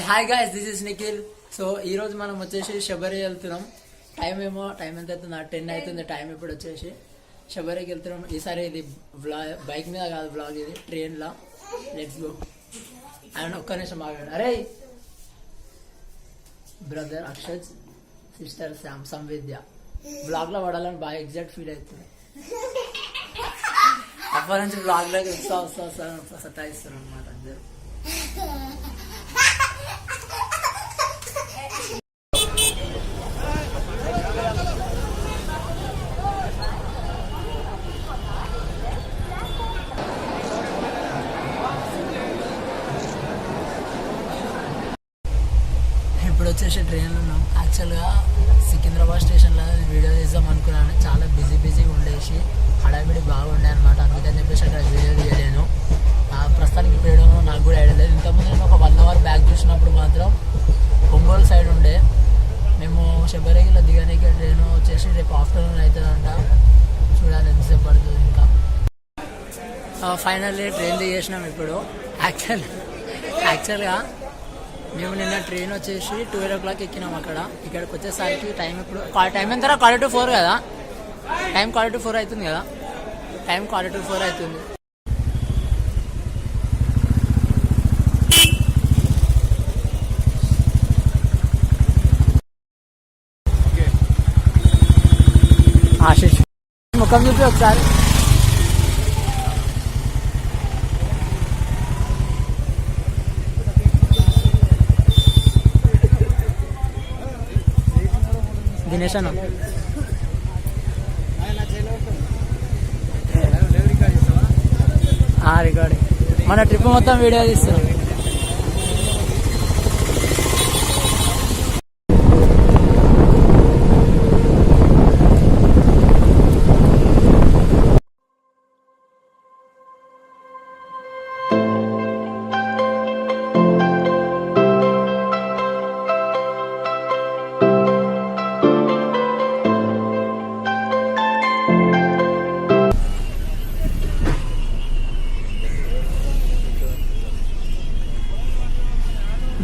Hi guys, this is Nikhil. So ఈ రోజు మనం వచ్చేసి శబరి వెళ్తున్నాం. టైం ఎంత అవుతుంది? 10 అవుతుంది టైం. ఇప్పుడు వచ్చేసి శబరికి వెళ్తున్నాం. ఈసారి ఇది బైక్ మీద కాదు బ్లాగ్, ఇది ట్రైన్లో. Let's go. ఆయన ఒక్క నిమిషం ఆగాడు. అరే బ్రదర్ అక్షత్, సిస్టర్ సంవిద్య బ్లాగ్లో పడాలని బాగా ఎగ్జాక్ట్ ఫీల్ అవుతుంది. అప్పటి నుంచి బ్లాగ్లోకి వస్తా సతాయిస్తారు అనమాట అందరు. ఇప్పుడు వచ్చేసి ట్రైన్లో ఉన్నాం. యాక్చువల్గా సికింద్రాబాద్ స్టేషన్లో వీడియో తీద్దాం అనుకున్నాను. చాలా బిజీగా ఉండేసి హడావిడి బాగుండే అనమాట. అందుకని చెప్పేసి అక్కడ వీడియో తీయలేను. ప్రస్తుతానికి ఇప్పుడు నాకు కూడా ఐడియా లేదు. ఇంతకుముందు నేను ఒక 1 అవర్ బ్యాక్ చూసినప్పుడు మాత్రం ఒంగోలు సైడ్ ఉండే. మేము శబరిగిలో దిగడానికి ట్రైన్ వచ్చేసి రేపు ఆఫ్టర్నూన్ అవుతుందంట. చూడాలి ఎంతసేపు పడుతుంది ఇంకా. ఫైనల్లీ ట్రైన్ దిగేసినాం ఇప్పుడు. యాక్చువల్గా మేము నిన్న ట్రైన్ వచ్చేసి 12 o'clock ఎక్కినాం. ఇక్కడికి వచ్చేసరికి టైం ఇప్పుడు టైం ఎంత? 4:45 కదా. టైం 4:45 అవుతుంది కదా. టైం 4:45 అవుతుంది. ఆశీష్ ముఖం చూపి ఒకసారి. దినేష్ అన్న రికార్డింగ్. మన ట్రిప్ మొత్తం వీడియో తీస్తున్నాం.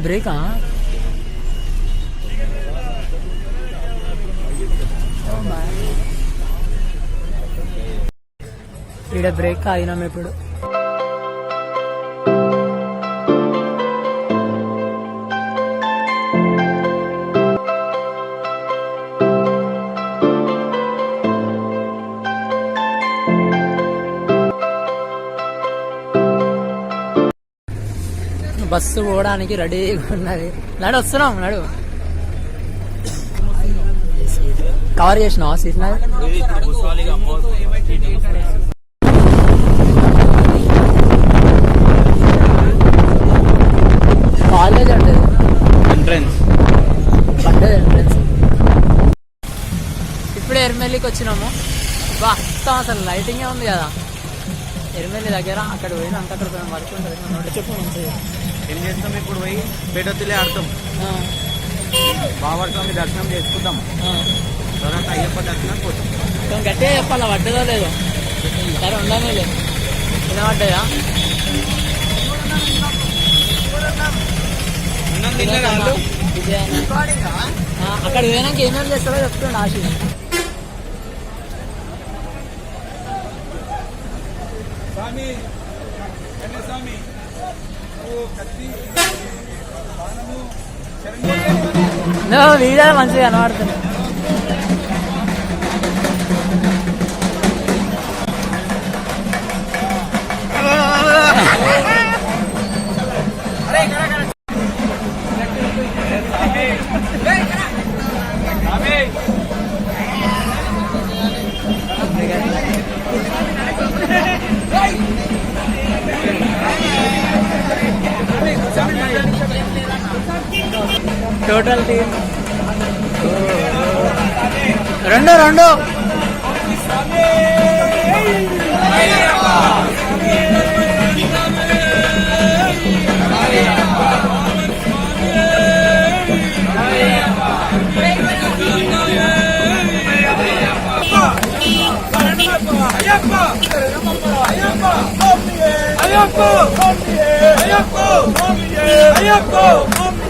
బ్రేకా? ఇక్కడ బ్రేక్ ఆగినాం ఇప్పుడు. బస్సు పోవడానికి రెడీగా ఉన్నది. వస్తున్నాం. కవర్ చేసినావా సీట్? కాలేజ్ అంటే ఎంట్రన్స్. ఇప్పుడు ఎర్మెల్లికి వచ్చినాము. మొత్తం అసలు లైటింగే ఉంది కదా ఎర్మెల్లి దగ్గర. అక్కడ పోయినాక అక్కడ వర్క్ ఉంటుంది. నోటి చెప్పు మంచిగా ఏం చేస్తాం. ఇప్పుడు పోయి పేటొత్తులే ఆడతాం. బాబాస్వామి దర్శనం చేసుకుంటాం. తర్వాత అయ్యప్ప దర్శనం పోతాం. గట్టిగా చెప్పాలా, పడ్డదో లేదో. సరే ఉండనే లేదు. తినబడ్డాయా? అక్కడ పోయినాక ఏమేమి చేస్తారో చెప్తుండే ఆశీష్. వీడియో మంచిగా కనబడుతుంది. Total team 2 Ayappo!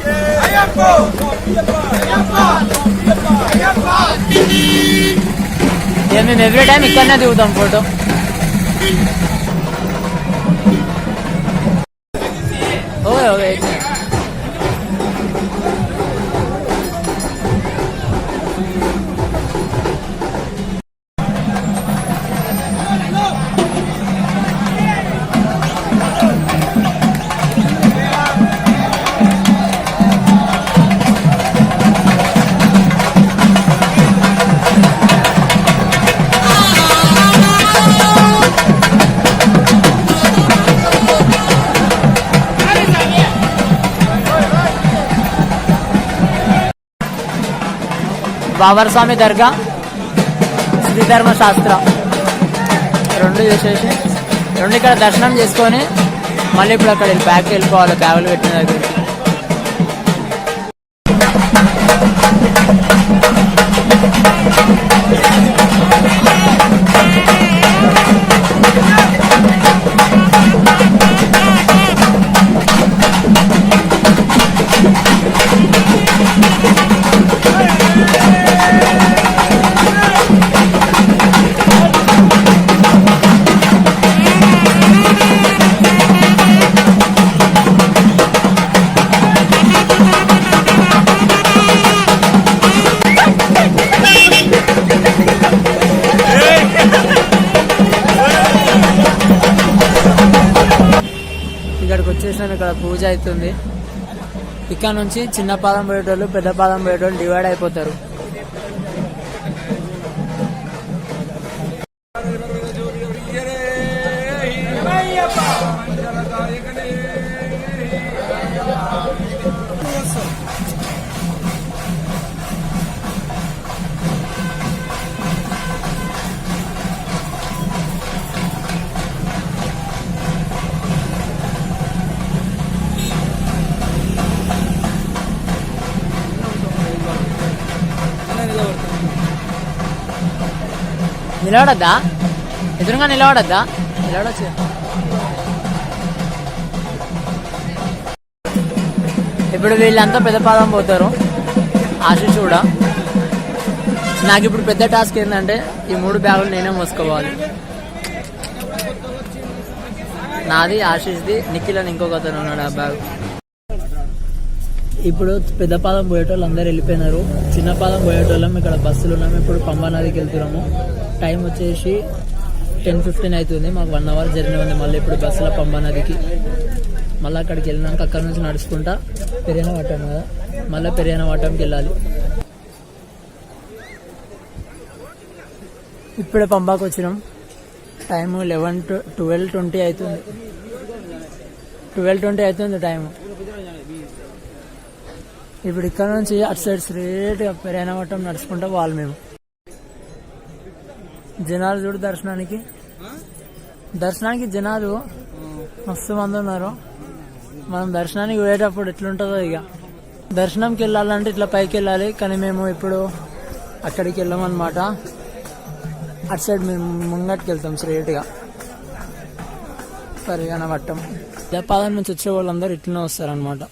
మేము ఎవ్రీ టైం ఇక్కడనే దిగుతాం photo. Okay okay. Babar Swami Dargah, Shri Dharma Shastra రెండు చేసేసి రెండు ఇక్కడ దర్శనం చేసుకొని మళ్ళీ ఇప్పుడు అక్కడ బ్యాగ్కి వెళ్ళిపోవాలి, బ్యాగులు పెట్టిన దగ్గరికి. ఇక్కడికి వచ్చేసినాం, ఇక్కడ పూజ అవుతుంది. ఇక్కడ నుంచి చిన్న పాదం పోయేటోళ్ళు పెద్ద పాదం పోయేటోళ్ళు డివైడ్ అయిపోతారు. నిలబడద్దా? ఎదురుగా నిలబడద్దా? నిలబడచ్చు. ఇప్పుడు వీళ్ళంతా పెద్ద పాదం పోతారు, ఆశీష్ కూడా. నాకు ఇప్పుడు పెద్ద టాస్క్ ఏంటంటే ఈ 3 బ్యాగులు నేనే మోసుకోవాలి. నాది, ఆశీష్ది, నిఖిల్ ఇంకొక అతను ఉన్నాడు ఆ బ్యాగ్. ఇప్పుడు పెద్ద పాదం పోయేటోళ్ళు అందరు వెళ్ళిపోయినారు. చిన్న పాదం పోయేటోళ్ళం ఇక్కడ బస్సులు ఉన్నాము. ఇప్పుడు పంబా నదికి వెళ్తున్నాము. టైం వచ్చేసి 10:15 అవుతుంది. మాకు 1 అవర్ జర్నీ ఉంది. మళ్ళీ ఇప్పుడు బస్సులో పంబా నదికి మళ్ళీ అక్కడికి వెళ్ళినాక అక్కడ నుంచి నడుచుకుంటా పెరియన వట్టం కదా, మళ్ళీ పెరియన వట్టంకి వెళ్ళాలి. ఇప్పుడే పంబాకి వచ్చినాం. టైము 12:20 అవుతుంది. 12:20 అవుతుంది టైము. ఇప్పుడు ఇక్కడ నుంచి అటు సైడ్ స్ట్రేట్గా పెరియన వట్టం నడుచుకుంటా పోవాలి మేము. జనాలు చూడు, దర్శనానికి జనాలు మస్తు మంది ఉన్నారు. మనం దర్శనానికి పోయేటప్పుడు ఎట్లుంటుందో ఇక. దర్శనంకి వెళ్ళాలంటే ఇట్లా పైకి వెళ్ళాలి, కానీ మేము ఇప్పుడు అక్కడికి వెళ్ళామన్నమాట. అటు సైడ్ మేము ముంగట్కి వెళ్తాం స్ట్రేట్గా పెరియన వట్టం. పాదం నుంచి వచ్చే వాళ్ళందరూ ఇట్లనే వస్తారనమాట.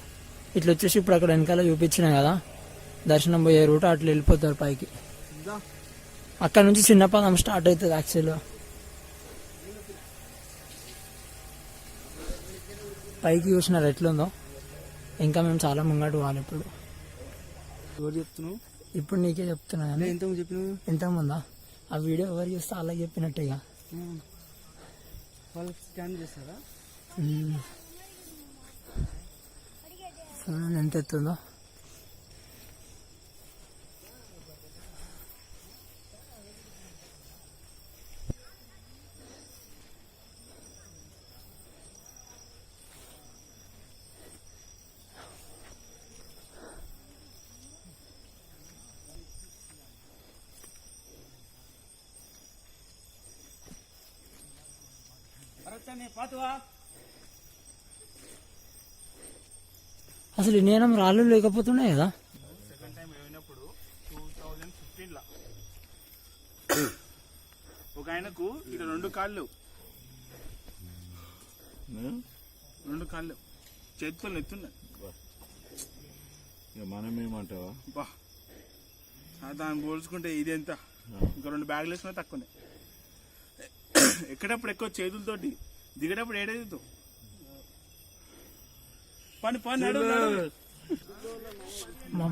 ఇట్లా వచ్చేసి ఇప్పుడు అక్కడ వెనకాల చూపించినాయి కదా దర్శనం పోయే రూట్, అట్లా వెళ్ళిపోతారు పైకి. అక్కడ నుంచి చిన్న పాదం స్టార్ట్ అవుతుంది యాక్చువల్గా. పైకి చూసినారు ఎట్లుందో. ఇంకా మేము చాలా ముంగటు పోవాలి ఇప్పుడు. ఇప్పుడు నీకే చెప్తున్నా. ఎంతమందా ఆ వీడియో ఎవరు చూస్తే అలా చెప్పినట్టుగా ఎంత ఎత్తుందో. అసలు నేను రాళ్ళు లేకపోతున్నాయి కదా. సెకండ్ టైం అయినప్పుడు 2015లో ఒక ఆయనకు ఇక 2 కాళ్ళు చేతులు ఎత్తున్నాయి. ఇక మనం ఏమంటావా బా దాన్ని పోల్చుకుంటే ఇది ఎంత ఇంకా 2 బ్యాగులు వేసినా తక్కువనే. ఎక్కడప్పుడు ఎక్కువ చేతులతోటి, దిగేటప్పుడు ఏడేదితో పని పని నడు నడు. మా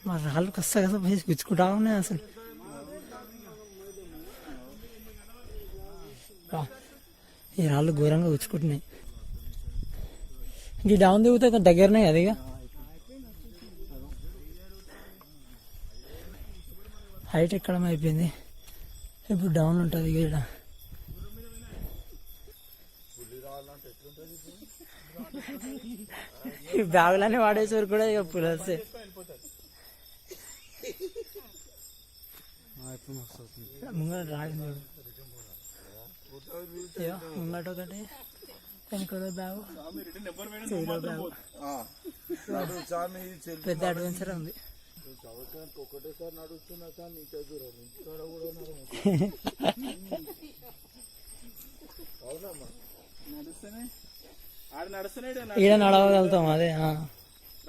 మా రాళ్ళు వస్తాయి కదా వేసి గుచ్చుకుంటా ఉన్నాయి అసలు. బా, ఈ రాళ్ళు ఘోరంగా గుచ్చుకుంటున్నాయి. ఈ డౌన్ దిగుతే కొంచెం దగ్గరనే కదా ఇక. హైట్ ఎక్కడం అయిపోయింది, ఇప్పుడు డౌన్ ఉంటుంది ఇక ఇక్కడ. ఈ బ్యాగులన్నీ వాడేసారు కూడా ఇక పులసే. ముంగట రాగింది ముంగట ఒకటి, వెనకడో బ్యాగు, చెవిలో బ్యాగు. పెద్ద అడ్వెంచర్ ఉంది. ఒకటేసారి నడుస్తున్నా కానీ నీకే దూరం ఇంటికాడ కూడా అవునమ్మా నడుస్తూనే ఆడ నడుస్తూనే ఈడ నడవగలుగుతాం అదే.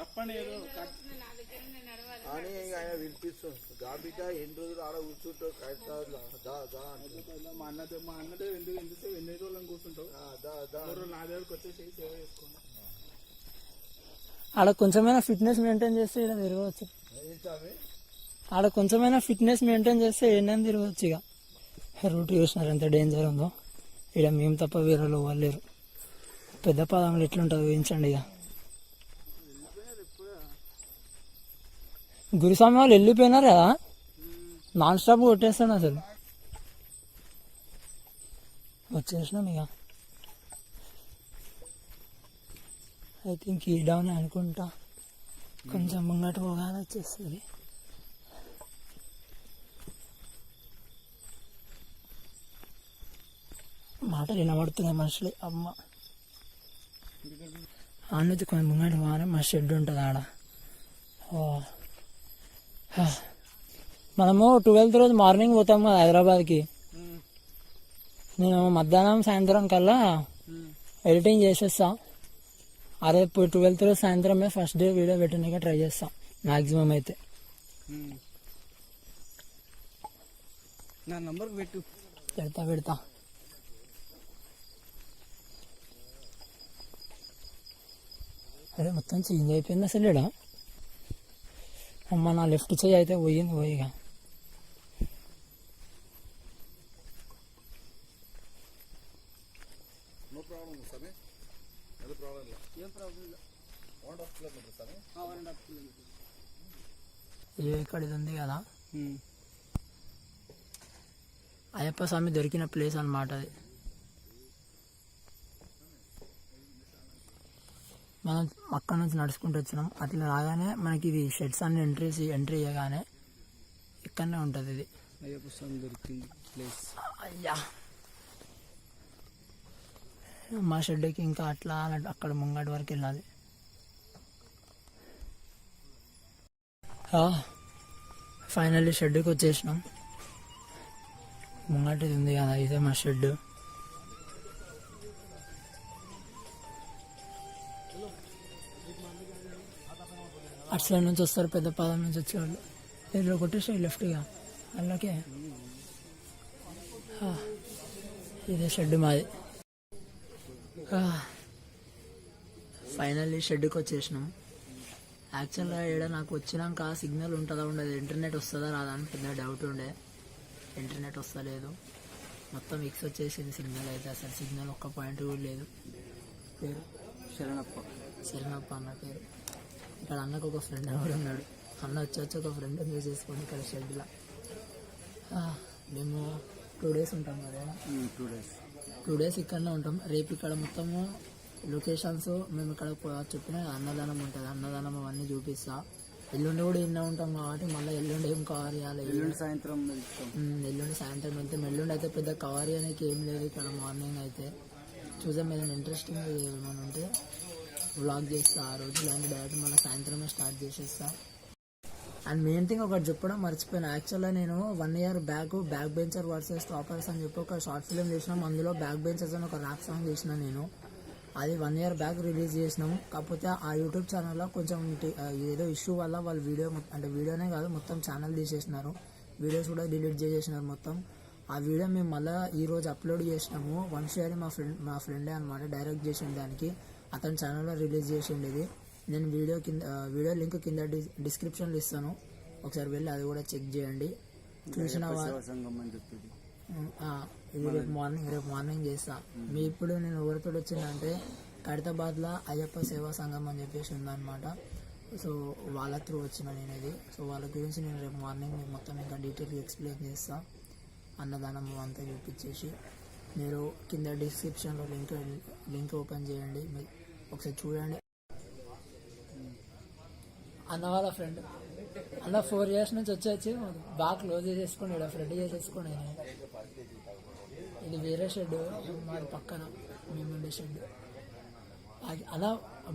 రప్పని ఏదో అని ఆయన వినిపిస్తుంది. గాబిక ఎన్ని రోజులు ఆడ కూర్చుంటావు మా అన్నదే ఎందుకు ఎన్ని రోజులను కూర్చుంటావు. నా దగ్గరకు వచ్చేసి సేవ చేసుకోండి. ఆడ కొంచెమైనా ఫిట్నెస్ మెయింటైన్ చేస్తే ఇక్కడ తిరగవచ్చు. ఆడ కొంచెమైనా ఫిట్నెస్ మెయింటైన్ చేస్తే ఏంటని తిరగవచ్చు. ఇక రూట్ చూసినారు ఎంత డేంజర్ ఉందో. ఇక్కడ మేము తప్ప వేరే వాళ్ళు లేరు. పెద్ద పాదంలో ఎట్లుంటుంది ఊహించండి. ఇక గురుస్వామి వాళ్ళు వెళ్ళిపోయినారు కదా, నాన్ స్టాప్ కొట్టేస్తాను అసలు. వచ్చేసినాం ఇక. ఐ థింక్ ఈ డౌన్ అనుకుంటా, కొంచెం ముంగట పోగానే వచ్చేస్తుంది. మాటలు వినబడుతున్నాయి మనుషులు. అమ్మ ఆడ నుంచి కొంచెం ముంగట పోగానే మా షెడ్ ఉంటుంది ఆడ. మనము 12th రోజు మార్నింగ్ పోతాం కదా హైదరాబాద్కి. నేను మధ్యాహ్నం సాయంత్రం కల్లా ఎడిటింగ్ చేసేస్తా. అదే 12th రోజు సాయంత్రమే ఫస్ట్ డే వీడియో పెట్టడానికి ట్రై చేస్తా మ్యాక్సిమం అయితే. నా నంబర్ పెట్టు. పెడతా. అదే మొత్తం చేంజ్ అయిపోయింది అసలు ఇక్కడ. అమ్మ నా లెఫ్ట్ చేయి అయితే పోయింది పోయిగా. ఇక్కడ ఇది ఉంది కదా అయ్యప్ప స్వామి దొరికిన ప్లేస్ అన్నమాట అది. మనం అక్కడ నుంచి నడుచుకుంటూ వచ్చినాం. అట్లా రాగానే మనకి ఇది షెడ్స్ అన్ని ఎంట్రీ చేయగానే ఇక్కడనే ఉంటుంది ఇది అయ్యప్ప స్వామి దొరికింది ప్లేస్. అయ్యా మా షెడ్కి ఇంకా అట్లా అక్కడ ముంగటి వరకు వెళ్ళాలి. ఫైనల్లీ షెడ్కి వచ్చేసినాం. ముంగటిది ఉంది కదా ఇదే మా షెడ్. అటు సైడ్ నుంచి వస్తారు, పెద్ద పాదం నుంచి వచ్చేవాళ్ళు. ఎదురు కొట్టేసి లెఫ్ట్గా అలాగే ఇదే షెడ్ మాది. ఫైనల్లీ షెడ్కి వచ్చేసినాం. యాక్చువల్గా ఇక్కడ నాకు వచ్చినాక సిగ్నల్ ఉంటుందా ఉండదు, ఇంటర్నెట్ వస్తుందా రాదా అని పెద్ద డౌట్ ఉండే. ఇంటర్నెట్ వస్తలేదు, మొత్తం మిక్స్ వచ్చేసింది సిగ్నల్ అయితే. అసలు సిగ్నల్ ఒక్క పాయింట్ కూడా లేదు. పేరు శరణప్ప అన్న పేరు. ఇక్కడ అన్నకు ఒక ఫ్రెండ్ కూడా ఉన్నాడు. అన్న వచ్చి ఒక ఫ్రెండ్ యూజ్ చేసుకొని ఇక్కడ షెడ్లో. మేము 2 days ఉంటాం కదా. 2 days ఇక్కడనే ఉంటాం. రేపు ఇక్కడ మొత్తము లొకేషన్స్ మేము ఇక్కడ చెప్పిన అన్నదానం ఉంటుంది, అన్నదానం అవన్నీ చూపిస్తా. ఎల్లుండి కూడా ఇన్నే ఉంటాం కాబట్టి మళ్ళీ ఎల్లుండి ఏం కవర్ చేయాలి. ఎల్లుండి సాయంత్రం వెళ్తే ఎల్లుండి అయితే పెద్ద కవర్ చేయడానికి ఏం లేదు. ఇక్కడ మార్నింగ్ అయితే చూసాం ఏదైనా ఇంట్రెస్టింగ్ ఏమైనా ఉంటే వ్లాగ్ చేస్తా ఆ రోజు. ఇలాంటి డైరెక్ట్ మళ్ళీ సాయంత్రమే స్టార్ట్ చేసేస్తా. అండ్ మెయిన్ థింగ్ ఒకటి చెప్పడం మర్చిపోయాను. యాక్చువల్గా నేను 1 year back back bencher versus toppers అని చెప్పి ఒక షార్ట్ ఫిలిం చేసినాం. అందులో బ్యాక్ బెంచర్స్ అని ఒక ర్యాప్ సాంగ్ చేసిన నేను. అది 1 year బ్యాక్ రిలీజ్ చేసినాము. కాకపోతే ఆ యూట్యూబ్ ఛానల్లో కొంచెం ఏదో ఇష్యూ వల్ల వాళ్ళు వీడియోనే కాదు మొత్తం ఛానల్ తీసేసినారు. వీడియోస్ కూడా డిలీట్ చేసేసినారు మొత్తం. ఆ వీడియో మేము మళ్ళీ ఈరోజు అప్లోడ్ చేసినాము. వంశీ మా ఫ్రెండే అనమాట డైరెక్ట్ చేసిన దానికి. అతని ఛానల్లో రిలీజ్ చేసింది ఇది. నేను వీడియో లింక్ కింద డిస్క్రిప్షన్లో ఇస్తాను, ఒకసారి వెళ్ళి అది కూడా చెక్ చేయండి. చూసిన ఇది రేపు మార్నింగ్ చేస్తా. మీ ఇప్పుడు నేను ఎవరితో వచ్చిందంటే ఖైరతాబాద్లో అయ్యప్ప సేవా సంఘం అని చెప్పేసి ఉందన్నమాట. సో వాళ్ళ త్రూ వచ్చిన నేను ఇది. సో వాళ్ళ గురించి నేను రేపు మార్నింగ్ మీకు మొత్తం ఇంకా డీటెయిల్గా ఎక్స్ప్లెయిన్ చేస్తా. అన్నదానం అంతా చూపించేసి మీరు కింద డిస్క్రిప్షన్లో లింక్ ఓపెన్ చేయండి, మీరు ఒకసారి చూడండి. అన్న వాళ్ళ ఫ్రెండ్ అన్న 4 years నుంచి వచ్చి బాగా క్లోజ్ చేసేసుకుని ఫ్రెండ్ చేసేసుకుని. ఇది వేరే షెడ్, మాది పక్కన మేముండే షెడ్. అలా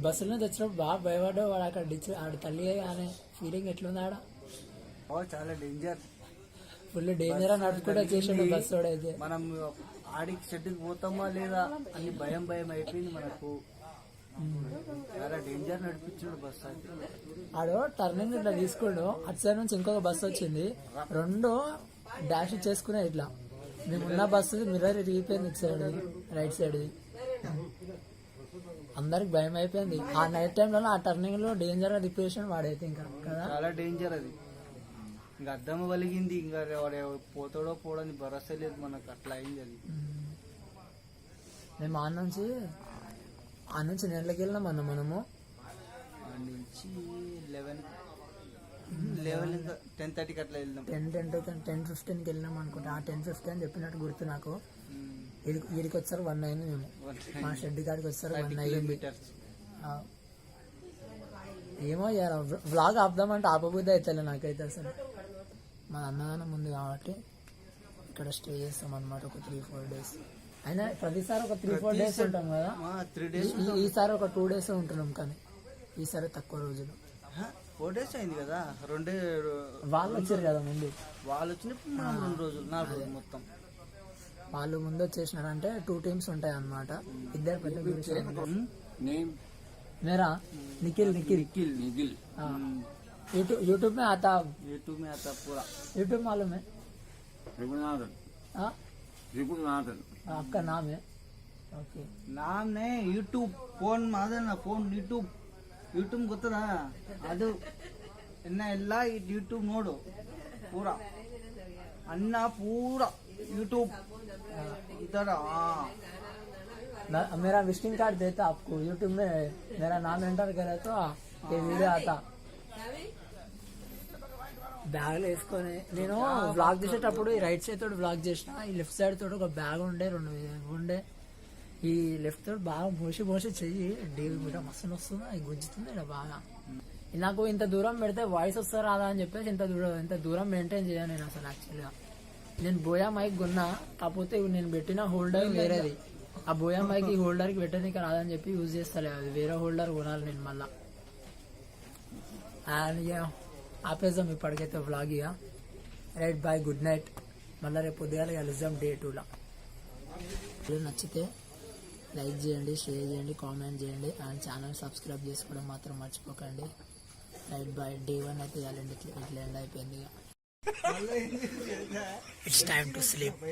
బస్సుల నుంచి వచ్చినప్పుడు బాగా భయపడ్డా. వాడు అక్కడ ఆడ తల్లి అనే ఫీలింగ్ ఎట్లుంది ఆడ? చాలా డేంజర్, ఫుల్ డేంజర్ అని నడుపుకుంటూ వచ్చేసాడు బస్సు అయితే. మనం ఆడికి షెడ్కి పోతామా లేదా అని భయం అయిపోయింది మనకు. చాలా డేంజర్ నడిపించాడు బస్సు అయితే. ఆడు టర్నింగ్ ఇట్లా తీసుకుండు, అటు సైడ్ నుంచి ఇంకొక బస్సు వచ్చింది, 2 డాష్ చేసుకునే ఇట్లా. మేమున్న బస్సు మిర్రర్ ఇరిగిపోయింది ఇటు సైడ్, రైట్ సైడ్. అందరికి భయం అయిపోయింది ఆ నైట్ టైంలో. ఆ టర్నింగ్ లో డేంజర్ రిపేషన్ వాడైతే ఇంకా కదా, చాలా డేంజర్ అది. ఇంకా అర్థం కలిగింది, ఇంకా వాడు పోతాడో పోడని భరోసా లేదు మనకు, అట్లా అయింది అది. మేము ఆ నుంచి నెలకి వెళ్ళినాం అన్న. మనము ఆ నుంచి 11 ఇంకా 10:30కి అట్లా వెళ్ళినాం. 10:15కి వెళ్ళినాం అనుకుంటా. ఆ 10:50 అని చెప్పినట్టు గుర్తు నాకు. వీడికి వచ్చారు 1 అయింది. మేము మా షెడ్ కాడికి వచ్చారు 1 అయ్యింది. ఏమో వ్లాగ్ ఆపుదామంటే ఆపబుద్ధి అవుతుంది నాకైతే అసలు. మా అన్నదానం ఉంది కాబట్టి ఇక్కడ స్టే చేస్తాం అనమాట ఒక 3-4 days. అయినా ప్రతిసారి ఒక 3-4 days ఉంటాం కదా. 3 days ఈసారి ఒక 2 days ఉంటున్నాం, కానీ ఈసారి తక్కువ రోజులు. 4 days అయింది కదా. 2 వాళ్ళు వచ్చారు కదా ముందు, వాళ్ళు వచ్చినప్పుడు మనం 2 రోజులు 4 రోజులు మొత్తం. వాళ్ళు ముందు వచ్చేసినారంటే 2 teams ఉంటాయి అన్నమాట. ఇద్దరు పెద్ద मेरा निखिल यूट्यूब में आता पूरा. यूट्यूब मालूम है? रघुनाथन आपका नाम है? ओके. नाम नहीं, YouTube phone Madana phone YouTube ಗೊತ್ತದ ಅದು ಎಲ್ಲ ಯೂಟ್ಯೂಬ್ ನೋಡು ಪೂರಾ ಅನ್ನ ಪೂರಾ यूट्यूब इधर. मेरा विजिटिंग कार्ड देता आपको. यूट्यूब में मेरा नाम एंटर करे तो ये वीडियो आता. బ్యాగ్లో వేసుకొని నేను వ్లాగ్ చేసేటప్పుడు ఈ రైట్ సైడ్ తోటి వ్లాగ్ చేసిన, ఈ లెఫ్ట్ సైడ్ తోటి ఒక బ్యాగ్ ఉండే, 2 ఉండే. ఈ లెఫ్ట్ తోటి బాగా మోసి చెయ్యి డీల్ కూడా మస్తు వస్తుంది, అది గుంజుతుంది ఇక్కడ బాగా. నాకు ఇంత దూరం పెడితే వాయిస్ వస్తా రాదా అని చెప్పేసి ఇంత దూరం మెయింటైన్ చేయను నేను అసలు. యాక్చువల్గా నేను బోయా మైక్ కొన్నా, కాకపోతే నేను పెట్టిన హోల్డర్ వేరేది. ఆ బోయా మైక్ ఈ హోల్డర్కి పెట్టడానికి రాదని చెప్పి యూజ్ చేస్తలే, అది వేరే హోల్డర్ కొనాలి నేను మళ్ళా. అండ్ ఆపేద్దాం ఇప్పటికైతే వ్లాగ్. ఇక రైట్ బాయ్, గుడ్ నైట్. మళ్ళీ రేపు పొద్దుగాల కలుద్దాం Day 2లో. నచ్చితే లైక్ చేయండి, షేర్ చేయండి, కామెంట్ చేయండి, అండ్ ఛానల్ సబ్స్క్రైబ్ చేసుకోవడం మాత్రం మర్చిపోకండి. Right bye. Day 1 అయితే ఇవ్వాలండి, ఇట్లా ఎండ్ అయిపోయింది. ఇక ఇట్స్ టైమ్ టు స్లీప్.